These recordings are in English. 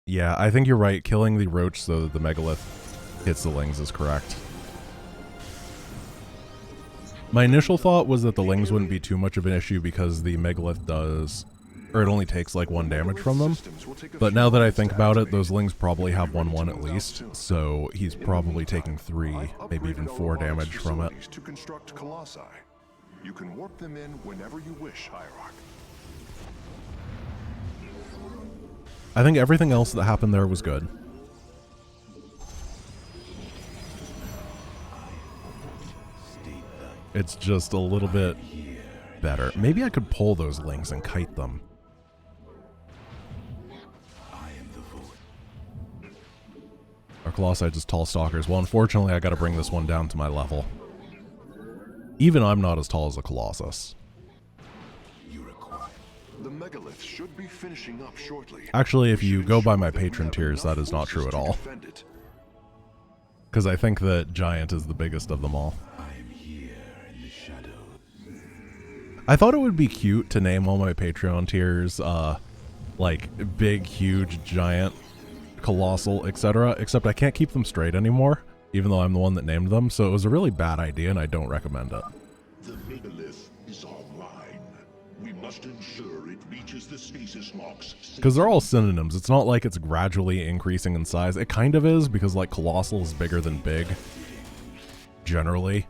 Yeah, I think you're right. Killing the roach so that the megalith hits the lings is correct. My initial thought was that the lings wouldn't be too much of an issue because the megalith does, or it only takes like 1 damage from them. But now that I think about it, those lings probably have 1/1 at least, so he's probably taking 3, maybe even 4 damage from it. To construct colossi. You can warp them in whenever you wish, Hierarch. I think everything else that happened there was good. It's just a little bit better. Maybe I could pull those lings and kite them. Our colossi just tall stalkers. Well, unfortunately, I got to bring this one down to my level. Even I'm not as tall as a colossus. The megalith should be finishing up shortly. Actually, if you go by my patron tiers, that is not true at all. Because I think that Giant is the biggest of them all. I thought it would be cute to name all my Patreon tiers, like big, huge, giant, colossal, etc. Except I can't keep them straight anymore, even though I'm the one that named them, so it was a really bad idea and I don't recommend it. The megalith is online. We must ensure it reaches the stasis locks. Because they're all synonyms. It's not like it's gradually increasing in size. It kind of is, because like colossal is bigger than big, generally.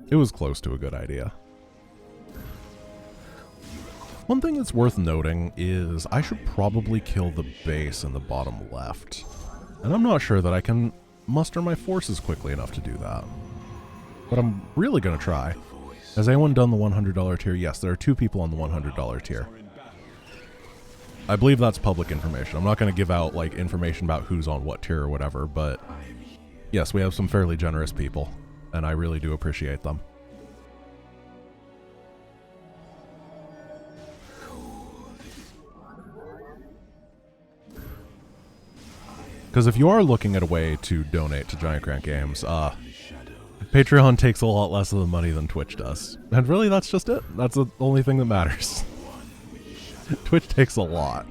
It was close to a good idea. One thing that's worth noting is I should probably kill the base in the bottom left. And I'm not sure that I can muster my forces quickly enough to do that. But I'm really going to try. Has anyone done the $100 tier? Yes, there are 2 people on the $100 tier. I believe that's public information. I'm not going to give out like information about who's on what tier or whatever, but yes, we have some fairly generous people, and I really do appreciate them. Because if you are looking at a way to donate to GiantGrantGames, Patreon takes a lot less of the money than Twitch does. And really, that's just it. That's the only thing that matters. Twitch takes a lot.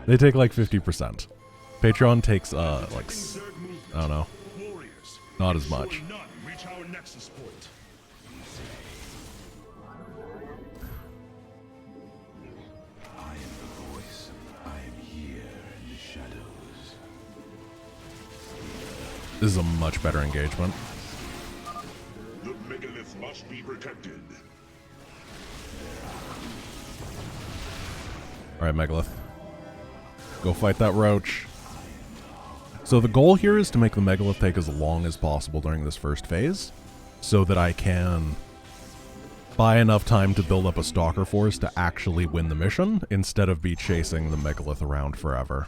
They take like 50%. Patreon takes, like, I don't know, not as much. This is a much better engagement. The megalith must be protected. Alright, Megalith. Go fight that roach. So the goal here is to make the Megalith take as long as possible during this first phase, so that I can buy enough time to build up a Stalker force to actually win the mission, instead of be chasing the Megalith around forever.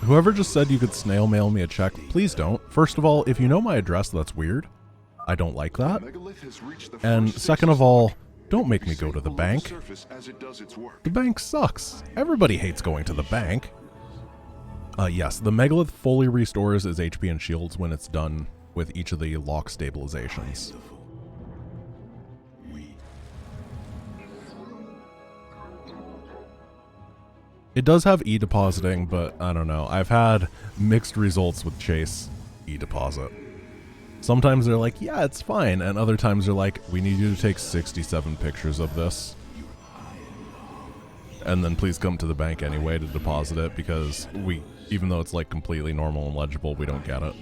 Whoever just said you could snail mail me a check, please don't. First of all, if you know my address, that's weird. I don't like that. And second of all, don't make me go to the bank. The bank sucks. Everybody hates going to the bank. Yes, the Megalith fully restores its HP and shields when it's done with each of the lock stabilizations. It does have e-depositing, but I don't know. I've had mixed results with Chase e-deposit. Sometimes they're like, yeah, it's fine, and other times they're like, we need you to take 67 pictures of this. And then please come to the bank anyway to deposit it, because we, even though it's like completely normal and legible, we don't get it.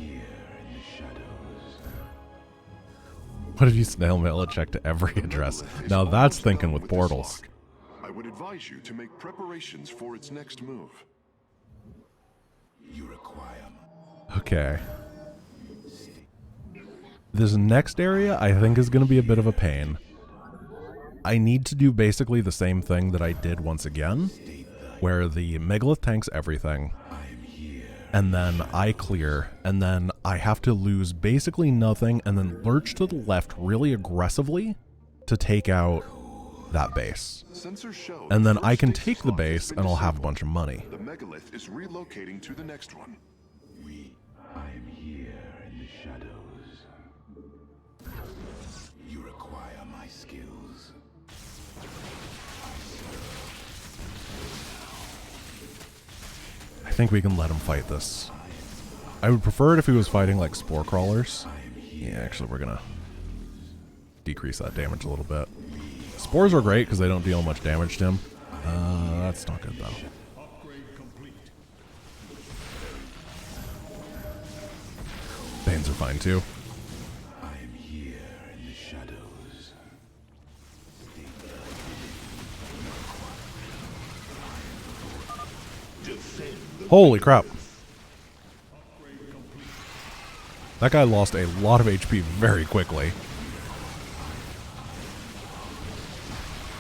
What if you snail mail a check to every address? Now that's thinking with portals. I would advise you to make preparations for its next move. You require. Okay. This next area I think is going to be a bit of a pain. I need to do basically the same thing that I did once again, where the Megalith tanks everything, and then I clear, and then I have to lose basically nothing, and then lurch to the left really aggressively to take out that base. And then I can take the base and I'll have a bunch of money. The Megalith is relocating to the next one. You require my skills. I think we can let him fight this. I would prefer it if he was fighting like spore crawlers. Yeah, actually we're gonna decrease that damage a little bit. Spores are great because they don't deal much damage to him. That's not good though. Banes are fine too. I am here in the shadows. Holy crap. That guy lost a lot of HP very quickly.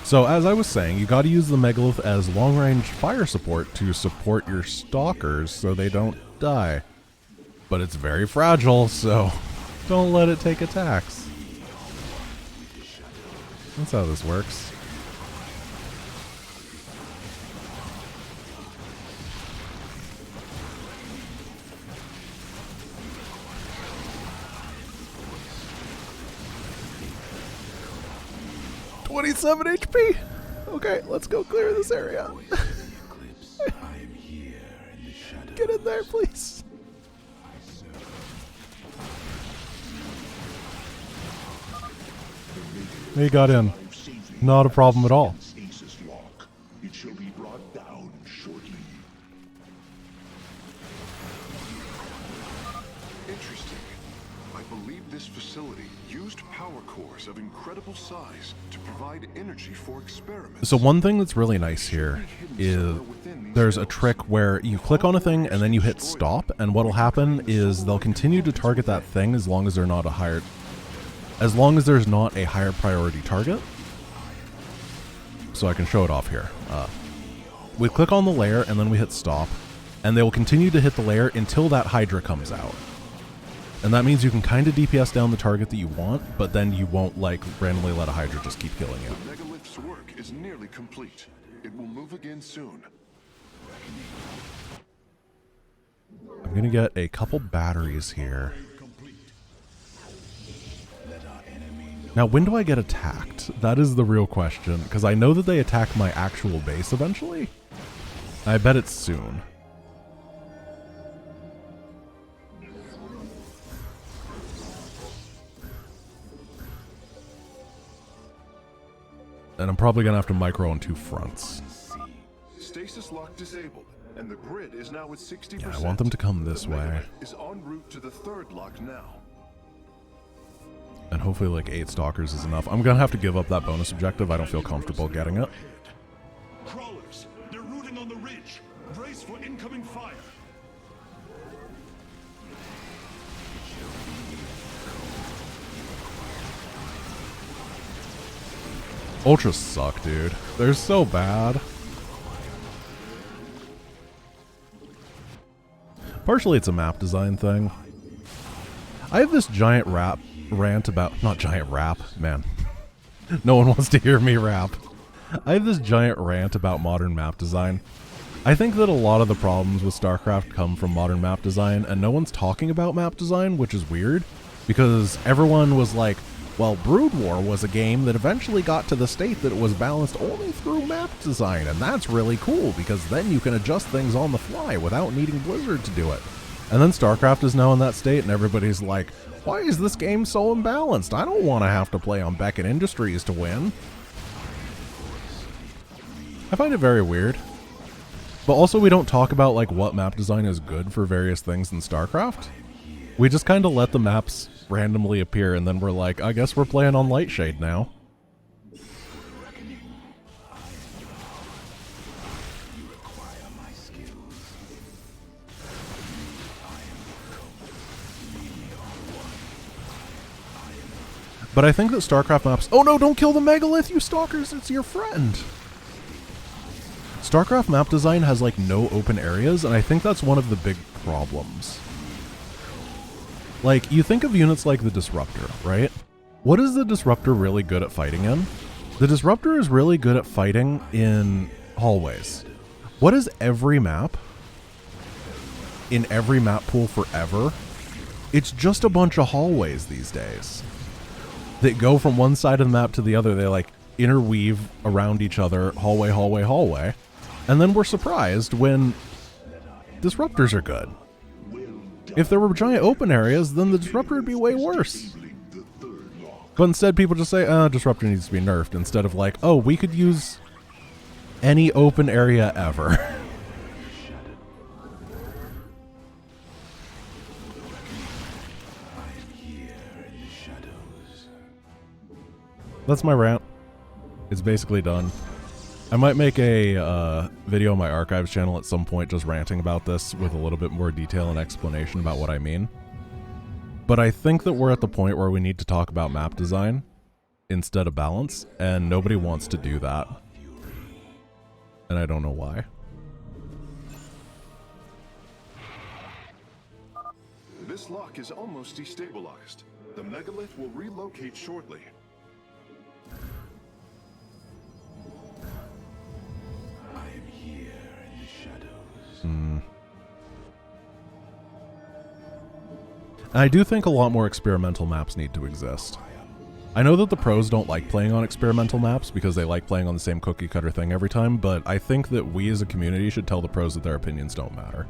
So as I was saying, you got to use the Megalith as long-range fire support to support your Stalkers so they don't die. But it's very fragile, so don't let it take attacks. That's how this works. $27 HP. Okay, let's go clear this area. Get in there, please. He got in. Not a problem at all. It shall be brought down shortly. Interesting. I believe this facility used power cores of incredible size to provide energy for experiments. So one thing that's really nice here is there's a trick where you click on a thing and then you hit stop, and what'll happen is they'll continue to target that thing as long as they're not as long as there's not a higher priority target. So I can show it off here. We click on the layer and then we hit stop, and they will continue to hit the layer until that Hydra comes out. And that means you can kind of DPS down the target that you want, but then you won't like randomly let a Hydra just keep killing you. The Megalith's work is nearly complete. It will move again soon. I'm gonna get a couple batteries here. Now, when do I get attacked? That is the real question, because I know that they attack my actual base eventually. I bet it's soon. And I'm probably gonna have to micro on two fronts. Stasis lock disabled, and the grid is now at 60%. Yeah, I want them to come this The way. Megalith is en route to the third lock now. And hopefully like 8 Stalkers is enough. I'm gonna have to give up that bonus objective. I don't feel comfortable getting it. Crawlers, they're rooting on the ridge. Brace for incoming fire. Ultras suck, dude. They're so bad. Partially it's a map design thing. I have this giant rant about, not giant rap, man. No one wants to hear me rap. I have this giant rant about modern map design. I think that a lot of the problems with StarCraft come from modern map design, and no one's talking about map design, which is weird, because everyone was like, well, Brood War was a game that eventually got to the state that it was balanced only through map design, and that's really cool, because then you can adjust things on the fly without needing Blizzard to do it. And then StarCraft is now in that state, and everybody's like, why is this game so imbalanced? I don't want to have to play on Beckett Industries to win. I find it very weird. But also we don't talk about like what map design is good for various things in StarCraft. We just kind of let the maps randomly appear, and then we're like, I guess we're playing on Lightshade now. But I think that StarCraft maps... Oh no, don't kill the Megalith, you Stalkers! It's your friend! StarCraft map design has like no open areas, and I think that's one of the big problems. Like, you think of units like the Disruptor, right? What is the Disruptor really good at fighting in? The Disruptor is really good at fighting in hallways. What is every map in every map pool forever It's just a bunch of hallways these days that go from one side of the map to the other. They like interweave around each other, hallway, hallway, hallway. And then we're surprised when disruptors are good. If there were giant open areas, then the disruptor would be way worse. But instead people just say, disruptor needs to be nerfed, instead of like, oh, we could use any open area ever. That's my rant. It's basically done. I might make a video on my archives channel at some point just ranting about this with a little bit more detail and explanation about what I mean. But I think that we're at the point where we need to talk about map design instead of balance, and nobody wants to do that. And I don't know why. This lock is almost destabilized. The megalith will relocate shortly. I do think a lot more experimental maps need to exist. I know that the pros don't like playing on experimental maps because they like playing on the same cookie cutter thing every time, but I think that we as a community should tell the pros that their opinions don't matter.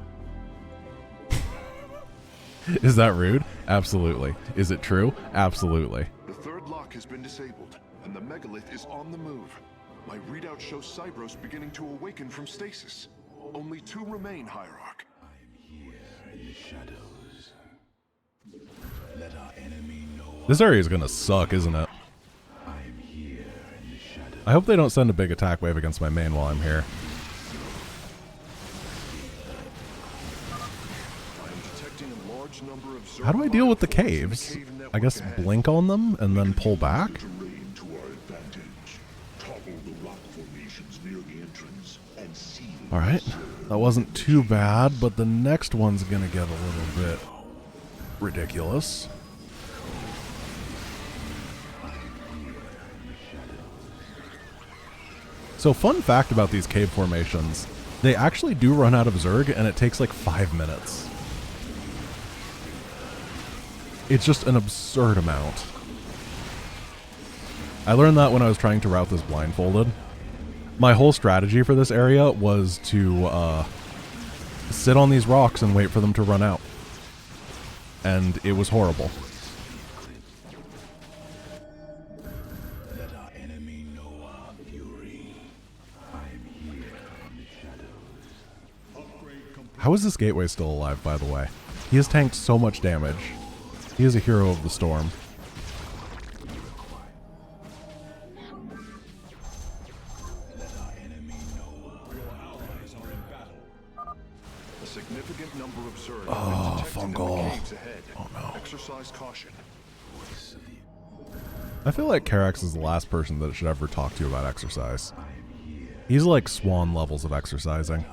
Is that rude? Absolutely. Is it true? Absolutely. The third lock has been disabled, and the megalith is on the move. My readout shows Cybros beginning to awaken from stasis. Only 2 remain, Hierarch. I am here in the shadows. Let our enemy know. This area is gonna suck, isn't it? I am here in the shadows. I hope they don't send a big attack wave against my main while I'm here. I am detecting a large number of How do I deal with the caves? I guess blink on them and then pull back? Terrain to our advantage. Toggle the rock formations near the entrance and seal. Alright, that wasn't too bad, but the next one's gonna get a little bit ridiculous. So fun fact about these cave formations, they actually do run out of Zerg and it takes like 5 minutes. It's just an absurd amount. I learned that when I was trying to route this blindfolded. My whole strategy for this area was to sit on these rocks and wait for them to run out. And it was horrible. Let our enemy know our fury. I am here in the shadows. Upgrade complete. How is this gateway still alive, by the way? He has tanked so much damage. He is a hero of the storm. Let our enemy know your allies are in battle. A significant number of Zerg Oh, have been detected in fungal. the caves ahead. Oh, no. Exercise caution. I feel like Karax is the last person that should ever talk to you about exercise. He's like Swan levels of exercising.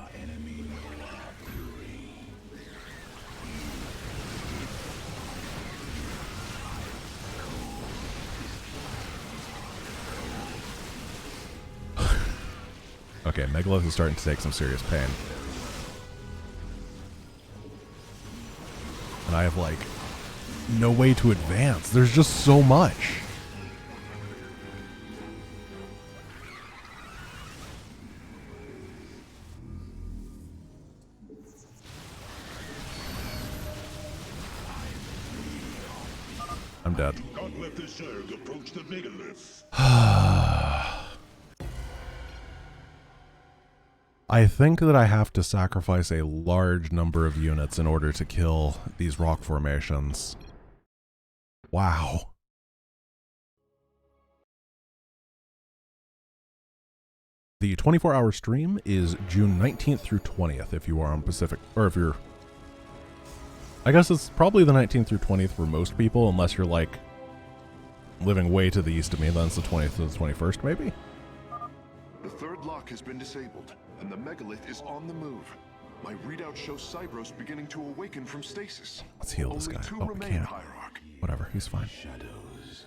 Okay, Megalith is starting to take some serious pain. And I have like no way to advance. There's just so much. I'm dead. Don't let the Zerg approach the megalith. I think that I have to sacrifice a large number of units in order to kill these rock formations. Wow. The 24-hour stream is June 19th through 20th if you are on Pacific, or if you're... I guess it's probably the 19th through 20th for most people, unless you're like living way to the east of me, then it's the 20th to the 21st maybe? The third lock has been disabled, and the megalith is on the move. My readout shows Cybros beginning to awaken from stasis. Let's heal this guy. Only 2 Oh, we remain, can't. Hierarch. Whatever, he's fine. Shadows.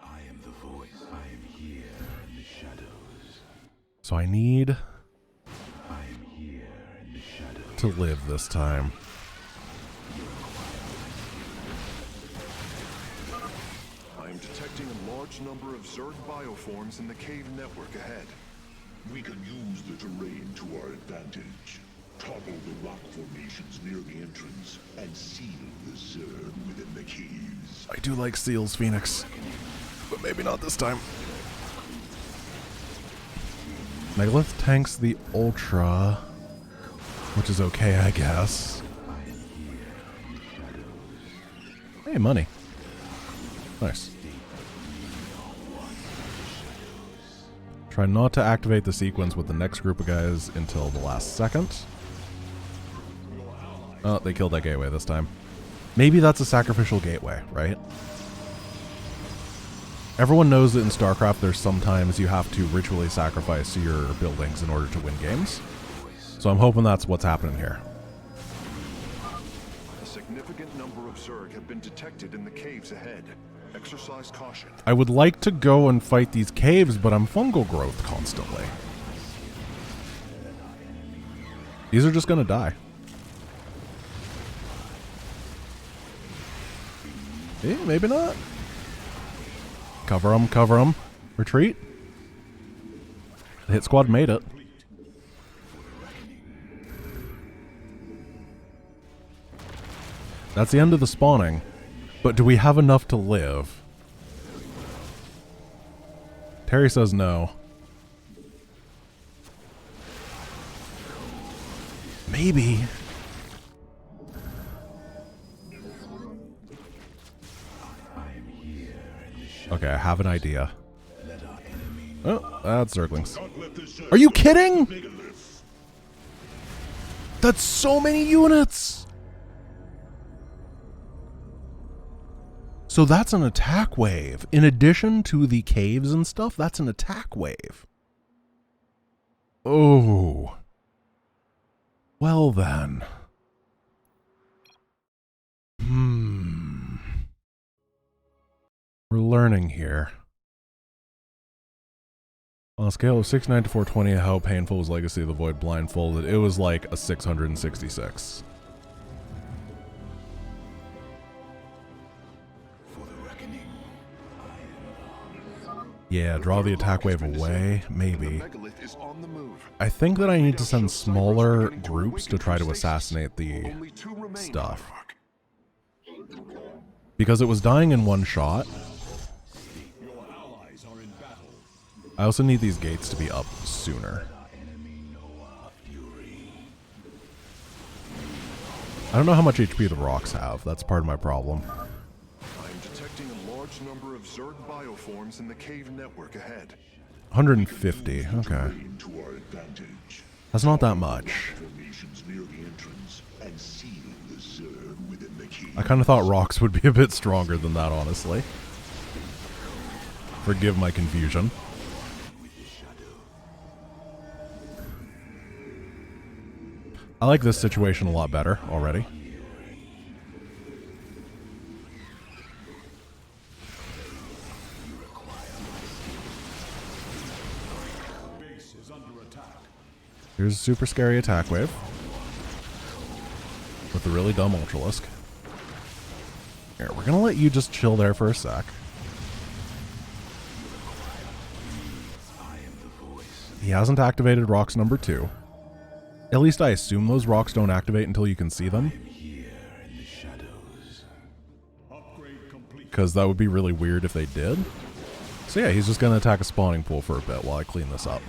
I am the voice. I am here in the shadows. So I need I am here in the shadows. to live this time. large number of Zerg bioforms in the cave network ahead. We can use the terrain to our advantage. Topple the rock formations near the entrance and seal the Zerg within the caves. I do like seals, Phoenix. But maybe not this time. Megalith tanks the Ultra, which is okay, I guess. Hey, money. Nice. Try not to activate the sequence with the next group of guys until the last second. Oh, they killed that gateway this time. Maybe that's a sacrificial gateway, right? Everyone knows that in StarCraft there's sometimes you have to ritually sacrifice your buildings in order to win games. So I'm hoping that's what's happening here. A significant number of Zerg have been detected in the caves ahead. Exercise caution. I would like to go and fight these caves, but I'm fungal growth constantly. These are just gonna die. Eh, maybe not. Cover them, cover them. Retreat. The hit squad made it. That's the end of the spawning. But do we have enough to live? Terry says no. Maybe. Okay, I have an idea. Oh, that's Zerglings. Are you kidding? That's so many units! So that's an attack wave. In addition to the caves and stuff, that's an attack wave. Oh. Well then. We're learning here. On a scale of 690 to 420, how painful was Legacy of the Void blindfolded? It was like a 666. Yeah, draw the attack wave away, maybe. I think that I need to send smaller groups to try to assassinate the stuff. Because it was dying in one shot. I also need these gates to be up sooner. I don't know how much HP the rocks have. That's part of my problem. I'm detecting a large number of Zerg bioforms in the cave network ahead. 150, okay. That's not that much. I kind of thought rocks would be a bit stronger than that, honestly. Forgive my confusion. I like this situation a lot better already. Here's a super scary attack wave. With a really dumb Ultralisk. Here, we're gonna let you just chill there for a sec. He hasn't activated rocks number 2. At least I assume those rocks don't activate until you can see them. Because that would be really weird if they did. So yeah, he's just gonna attack a spawning pool for a bit while I clean this up.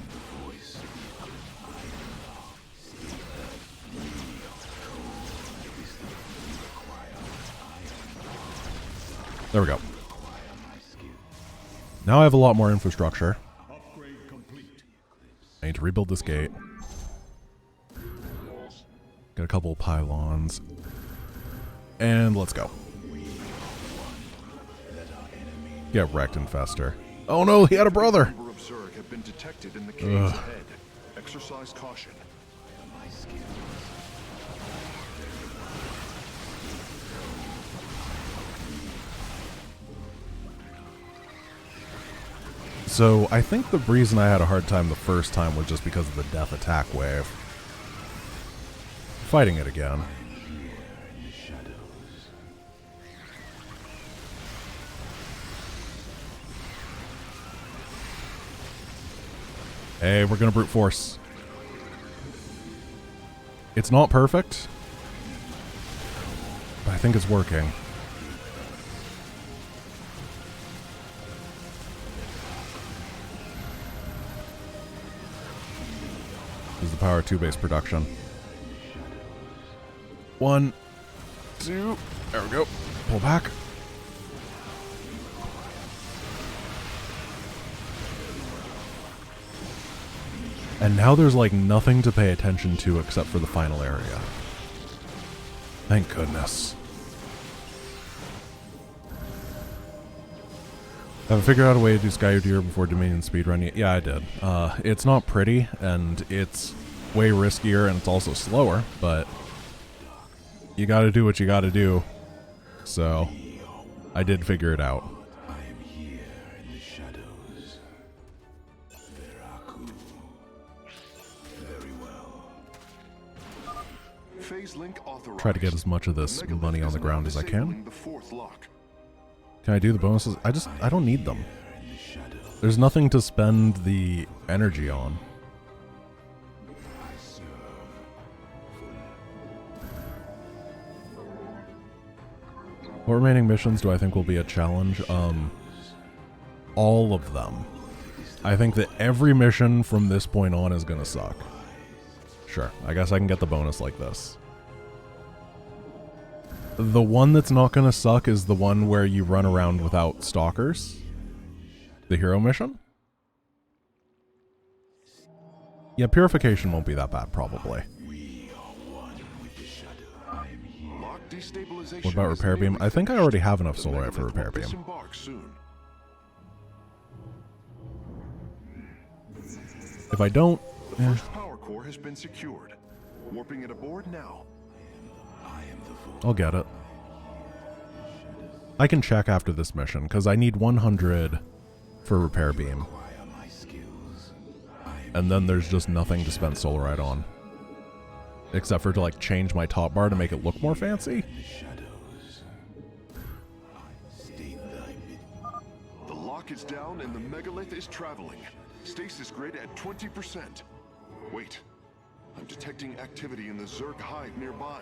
There we go. Now I have a lot more infrastructure. I need to rebuild this gate. Get a couple of pylons. And let's go. Get wrecked, Infester. Oh no, he had a brother! A number of Zerg have been detected in the caves ahead. Exercise caution. So, I think the reason I had a hard time the first time was just because of the death attack wave. Fighting it again. Hey, we're gonna brute force. It's not perfect, but I think it's working. This is the power of 2-base production. 1, 2, there we go. Pull back. And now there's like nothing to pay attention to except for the final area. Thank goodness. Have I figured out a way to do Sky Deer before Dominion speedrun? Yeah, I did. It's not pretty, and it's way riskier, and it's also slower, but you gotta do what you gotta do. So, I did figure it out. Try to get as much of this money on the ground as I can. Can I do the bonuses? I don't need them. There's nothing to spend the energy on. What remaining missions do I think will be a challenge? All of them. I think that every mission from this point on is gonna suck. Sure, I guess I can get the bonus like this. The one that's not gonna suck is the one where you run around without stalkers. The hero mission? Yeah, purification won't be that bad, probably. What about repair beam? I think I already have enough solarite for repair beam. If I don't, First power core has been secured. Warping it aboard now. I'll get it. I can check after this mission, because I need 100 for repair beam. And then there's just nothing to spend solarite on. Except for to like change my top bar to make it look more fancy. The lock is down and the megalith is traveling. Stasis grid at 20%. Wait, I'm detecting activity in the Zerg hive nearby.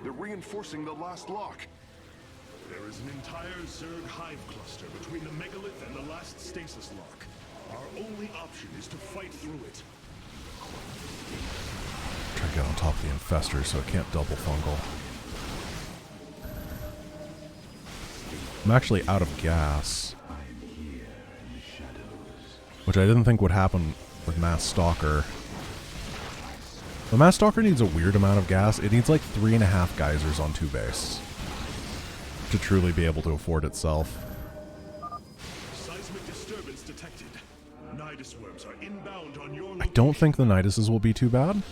They're reinforcing the last lock. There is an entire Zerg hive cluster between the megalith and the last stasis lock. Our only option is to fight through it. Try to get on top of the infestor so it can't double fungal. I'm actually out of gas. Which I didn't think would happen with Mass Stalker. The Mass Stalker needs a weird amount of gas. It needs like 3.5 geysers on 2 base to truly be able to afford itself. Seismic disturbance detected. Nidus worms are inbound on your I don't think the Niduses will be too bad.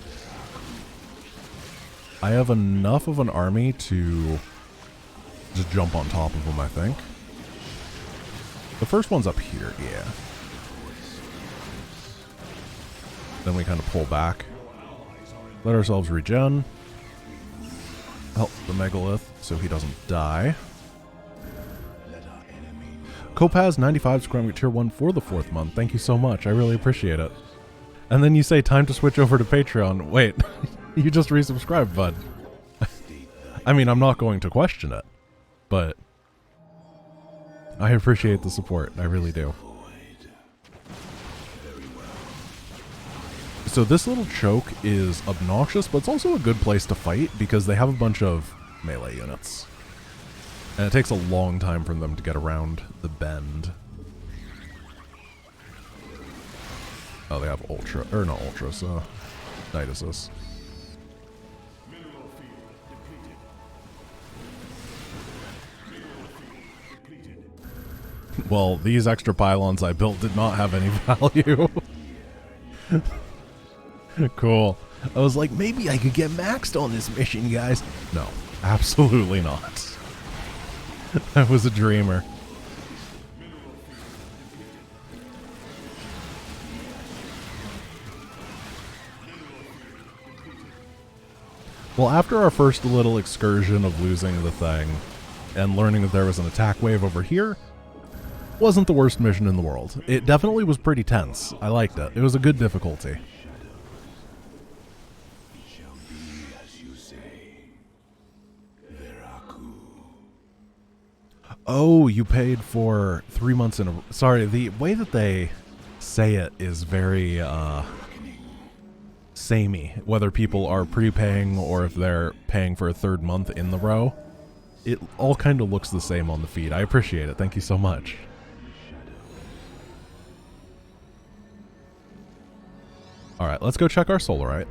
I have enough of an army to just jump on top of them, I think. The first one's up here, yeah. Then we kind of pull back. Let ourselves regen. Help the megalith so he doesn't die. Kopaz 95 subscribing to tier 1 for the 4th month. Thank you so much. I really appreciate it. And then you say time to switch over to Patreon. Wait, you just resubscribed, bud. I mean, I'm not going to question it, but I appreciate the support. I really do. So this little choke is obnoxious, but it's also a good place to fight because they have a bunch of melee units. And it takes a long time for them to get around the bend. Oh, they have ultra, or not ultras, Niduses. Well, these extra pylons I built did not have any value. Cool. I was like, maybe I could get maxed on this mission, guys. No, absolutely not. I was a dreamer. Well, after our first little excursion of losing the thing and learning that there was an attack wave over here, wasn't the worst mission in the world. It definitely was pretty tense. I liked it. It was a good difficulty. Oh, you paid for 3 months in a... Sorry, the way that they say it is very, samey. Whether people are prepaying or if they're paying for a third month in the row. It all kind of looks the same on the feed. I appreciate it. Thank you so much. Alright, let's go check our Solarite.